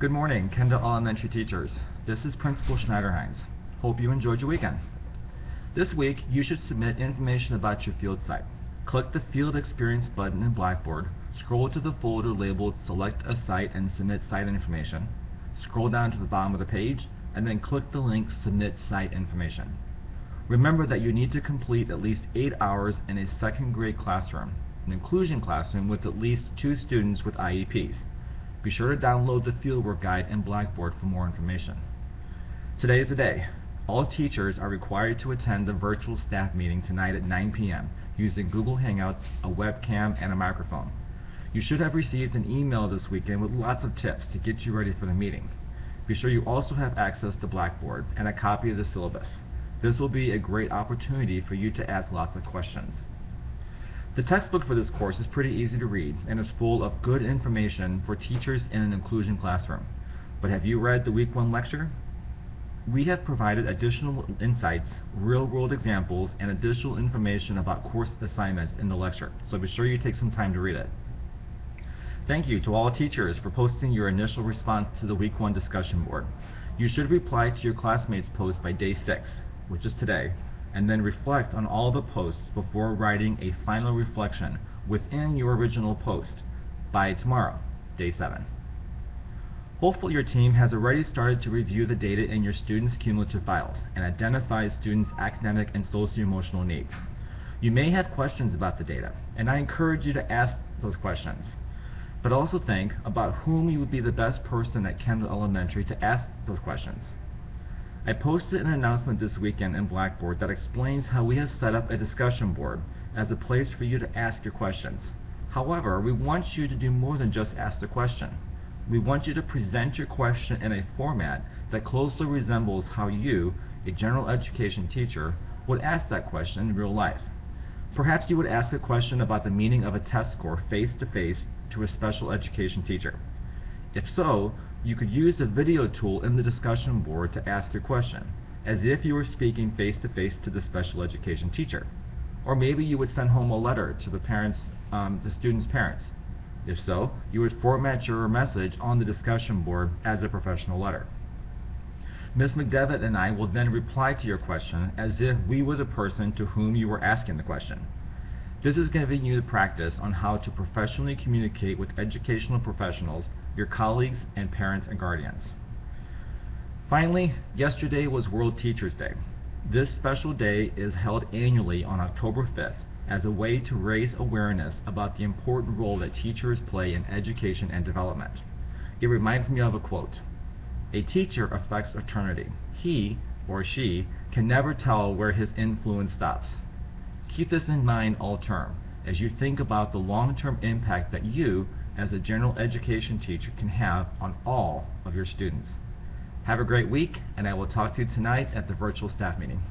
Good morning, Kendall Elementary teachers. This is Principal Schneiderheinze. Hope you enjoyed your weekend. This week, you should submit information about your field site. Click the Field Experience button in Blackboard, scroll to the folder labeled Select a Site and Submit Site Information, scroll down to the bottom of the page, and then click the link Submit Site Information. Remember that you need to complete at least 8 hours in a second grade classroom, an inclusion classroom with at least 2 students with IEPs. Be sure to download the Fieldwork Guide in Blackboard for more information. Today is the day. All teachers are required to attend the virtual staff meeting tonight at 9 p.m. using Google Hangouts, a webcam, and a microphone. You should have received an email this weekend with lots of tips to get you ready for the meeting. Be sure you also have access to Blackboard and a copy of the syllabus. This will be a great opportunity for you to ask lots of questions. The textbook for this course is pretty easy to read and is full of good information for teachers in an inclusion classroom. But have you read the Week 1 lecture? We have provided additional insights, real-world examples, and additional information about course assignments in the lecture, so be sure you take some time to read it. Thank you to all teachers for posting your initial response to the Week 1 discussion board. You should reply to your classmates' post by day 6, which is today, and then reflect on all the posts before writing a final reflection within your original post by tomorrow, day 7. Hopefully your team has already started to review the data in your students' cumulative files and identify students' academic and socio-emotional needs. You may have questions about the data, and I encourage you to ask those questions. But also think about whom you would be the best person at Kendall Elementary to ask those questions. I posted an announcement this weekend in Blackboard that explains how we have set up a discussion board as a place for you to ask your questions. However, we want you to do more than just ask the question. We want you to present your question in a format that closely resembles how you, a general education teacher, would ask that question in real life. Perhaps you would ask a question about the meaning of a test score face-to-face to a special education teacher. If so, you could use the video tool in the discussion board to ask your question, as if you were speaking face-to-face to the special education teacher. Or maybe you would send home a letter to the student's parents. If so, you would format your message on the discussion board as a professional letter. Ms. McDevitt and I will then reply to your question as if we were the person to whom you were asking the question. This is giving you the practice on how to professionally communicate with educational professionals, your colleagues, and parents and guardians. Finally, yesterday was World Teachers Day. This special day is held annually on October 5th as a way to raise awareness about the important role that teachers play in education and development. It reminds me of a quote: "A teacher affects eternity. He or she can never tell where his influence stops." Keep this in mind all term as you think about the long-term impact that you, as a general education teacher, can have on all of your students. Have a great week, and I will talk to you tonight at the virtual staff meeting.